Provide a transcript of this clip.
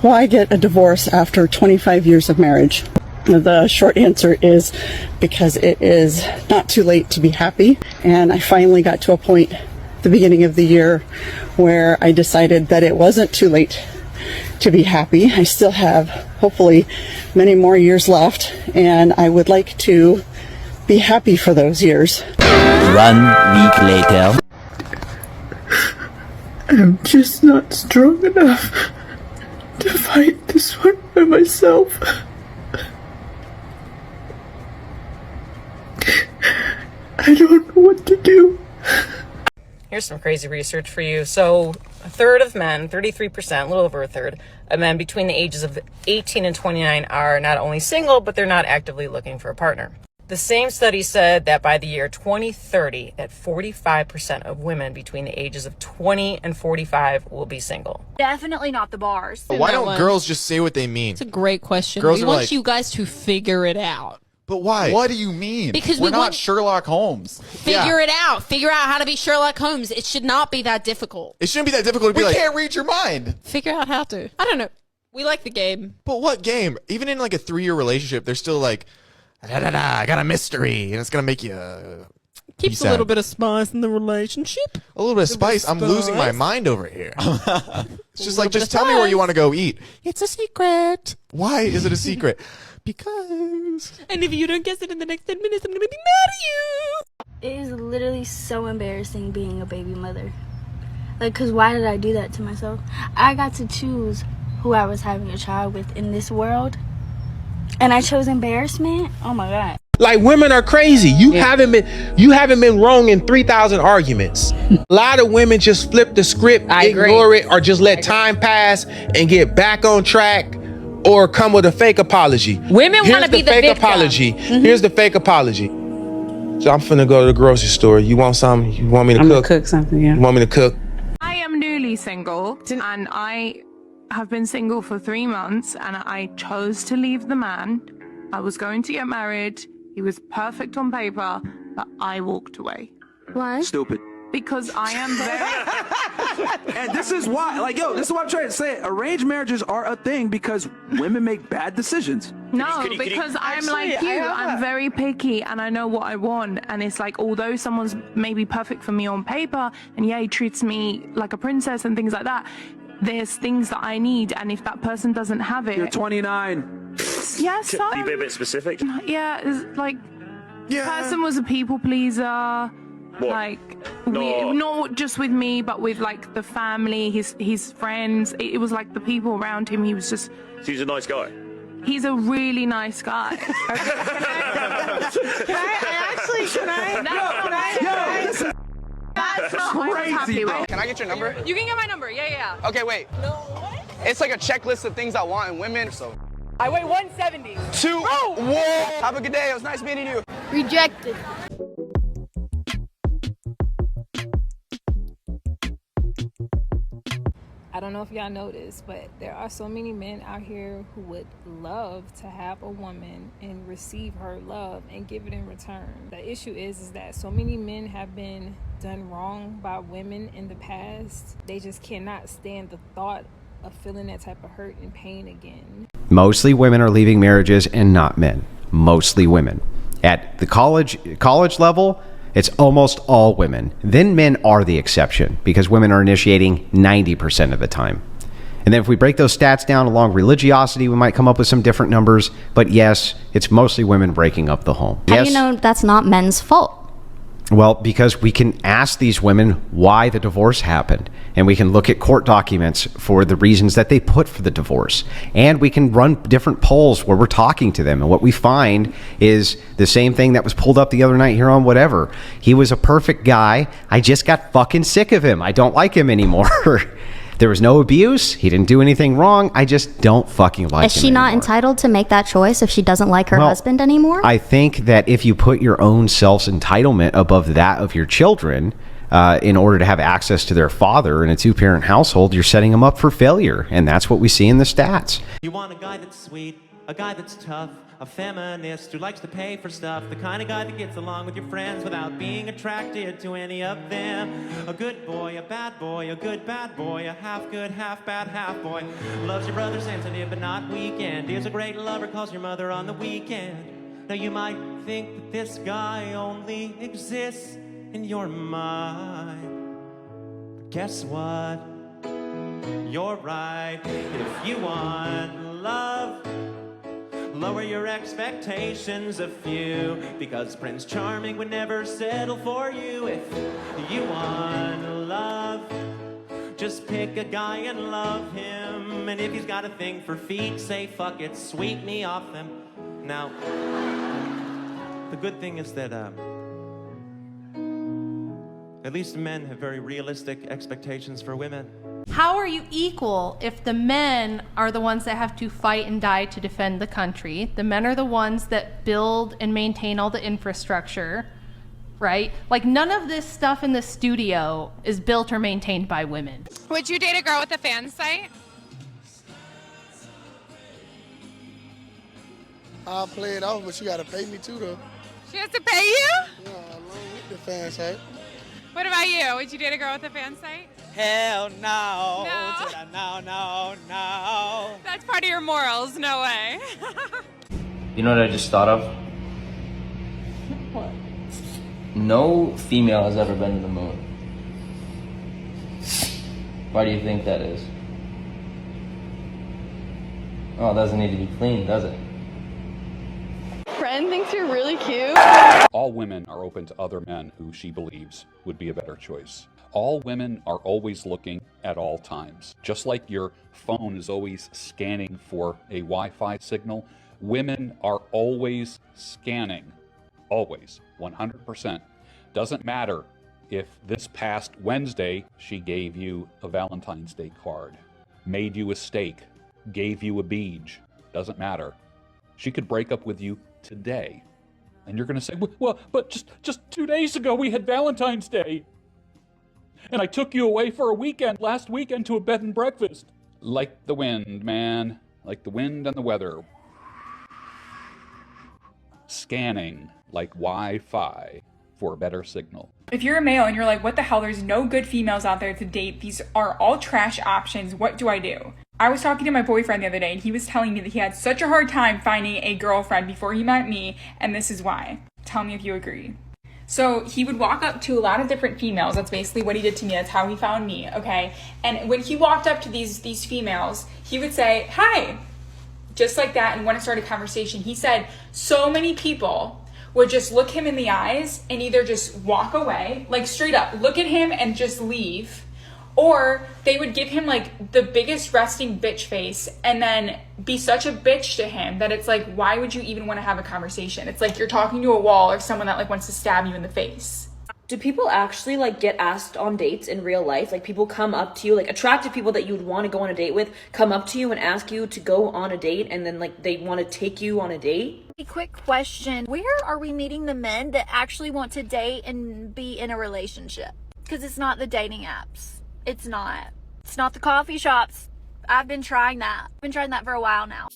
Why get a divorce after 25 years of marriage? The short answer is because it is not too late to be happy. And I finally got to a point at the beginning of the year where I decided that it wasn't too late to be happy. I still have, hopefully, many more years left, and I would like to be happy for those years. 1 week later. I'm just not strong enough to fight this one by myself. I don't know what to do. Here's some crazy research for you. So a third of men, 33%, a little over a third of men between the ages of 18 and 29 are not only single, but they're not actively looking for a partner. The same study said that by the year 2030, that 45% of women between the ages of 20 and 45 will be single. Definitely not the bars. Why don't girls just say what they mean? It's a great question. Girls we are want like, you guys to figure it out. But why? What do you mean? Because we're not Sherlock Holmes. Figure it out. Figure out how to be Sherlock Holmes. It should not be that difficult. It shouldn't be that difficult to be We like, can't read your mind. Figure out how to. I don't know. We like the game. but what game? Even in like a 3-year relationship, they're still like, I got a mystery, and it's gonna make you Keeps sad. a little bit of spice in the relationship. A little bit of spice. I'm losing my mind over here. It's just like, just tell me where you want to go eat. It's a secret. Why is it a secret? Because. And if you don't guess it in the next 10 minutes, I'm going to be mad at you. It is literally so embarrassing being a baby mother. Like, because why did I do that to myself? I got to choose who I was having a child with in this world. And I chose embarrassment? Oh my God. Like, women are crazy. You haven't been wrong in 3,000 arguments. A lot of women just flip the script, ignore it, or just let time pass and get back on track, or come with a fake apology. Women want to be the fake victim. apology. Here's the fake apology. So I'm finna go to the grocery store. You want something? You want me to cook? Cook something, yeah. You want me to cook? I am newly single, and I have been single for 3 months, and I chose to leave the man. I was going to get married. He was perfect on paper, but I walked away. Why? Stupid. Because I am very... And this is why, like, yo, this is what I'm trying to say. Arranged marriages are a thing because women make bad decisions. No, because I'm like you. I'm very picky and I know what I want. And it's like, although someone's maybe perfect for me on paper, and yeah, he treats me like a princess and things like that, there's things that I need. And if that person doesn't have it... You're 29. Yes, Can you be a bit specific? Yeah, it's like, person was a people pleaser. What? Like, not just with me, but with like the family, his friends. It was like the people around him. He was just... So he's a nice guy. He's a really nice guy. That's not what I'm happy with. Can I get your number? You can get my number. Yeah. Okay, wait. No, what? It's like a checklist of things I want in women. So I weigh 170. Whoa! Have a good day. It was nice meeting you. Rejected. I don't know if y'all know this, but there are so many men out here who would love to have a woman and receive her love and give it in return. The issue is that so many men have been done wrong by women in the past. They just cannot stand the thought of feeling that type of hurt and pain again. Mostly women are leaving marriages and not men. Mostly women. At the college level, it's almost all women. Then men are the exception because women are initiating 90% of the time. And then if we break those stats down along religiosity, we might come up with some different numbers. But yes, it's mostly women breaking up the home. How do you know that's not men's fault? Well, because we can ask these women why the divorce happened, and we can look at court documents for the reasons that they put for the divorce, and we can run different polls where we're talking to them, and what we find is the same thing that was pulled up the other night here on Whatever. He was a perfect guy. I just got fucking sick of him. I don't like him anymore. There was no abuse. He didn't do anything wrong. I just don't fucking like him. Is she not entitled to make that choice if she doesn't like her husband anymore? I think that if you put your own self's entitlement above that of your children, in order to have access to their father in a two-parent household, you're setting them up for failure. And that's what we see in the stats. You want a guy that's sweet, a guy that's tough, a feminist who likes to pay for stuff, the kind of guy that gets along with your friends without being attracted to any of them. A good boy, a bad boy, a good bad boy, a half good, half bad, half boy. Loves your brother, sensitive but not weekend. Is a great lover, calls your mother on the weekend. Now you might think that this guy only exists in your mind. But guess what? You're right. If you want love, lower your expectations a few, because Prince Charming would never settle for you. If you want love, just pick a guy and love him. And if he's got a thing for feet, say fuck it, sweep me off them. Now, the good thing is that at least men have very realistic expectations for women. How are you equal if the men are the ones that have to fight and die to defend the country? The men are the ones that build and maintain all the infrastructure, right? Like, none of this stuff in the studio is built or maintained by women. Would you date a girl with a fan site? I'll play it off, but she gotta pay me too, though. She has to pay you? Yeah, along with the fan site. What about you? Would you date a girl with a fan site? Hell no. No. No. That's part of your morals. No way. You know what I just thought of? What? No female has ever been to the moon. Why do you think that is? Oh, it doesn't need to be clean, does it? Friend thinks you're really cute. All women are open to other men who she believes would be a better choice. All women are always looking at all times. Just like your phone is always scanning for a Wi-Fi signal, women are always scanning. Always. 100%. Doesn't matter if this past Wednesday she gave you a Valentine's Day card, made you a steak, gave you a beach. Doesn't matter. She could break up with you today. And you're going to say, well, but just 2 days ago we had Valentine's Day. And I took you away for a weekend, last weekend, to a bed and breakfast. Like the wind, man. Like the wind and the weather. Scanning like Wi-Fi for a better signal. If you're a male and you're like, what the hell, there's no good females out there to date, these are all trash options, what do I do? I was talking to my boyfriend the other day and he was telling me that he had such a hard time finding a girlfriend before he met me, and this is why. Tell me if you agree. So he would walk up to a lot of different females. That's basically what he did to me. That's how he found me, okay? And when he walked up to these females, he would say, hi, just like that, and want to start a conversation. He said so many people would just look him in the eyes and either just walk away, like straight up, look at him and just leave, or they would give him like the biggest resting bitch face and then be such a bitch to him that it's like, why would you even want to have a conversation? It's like you're talking to a wall or someone that like wants to stab you in the face. Do people actually like get asked on dates in real life? Like people come up to you, like attractive people that you would want to go on a date with, come up to you and ask you to go on a date, and then like they want to take you on a date? A quick question. Where are we meeting the men that actually want to date and be in a relationship? Because it's not the dating apps. It's not the coffee shops. I've been trying that. I've been trying that for a while now.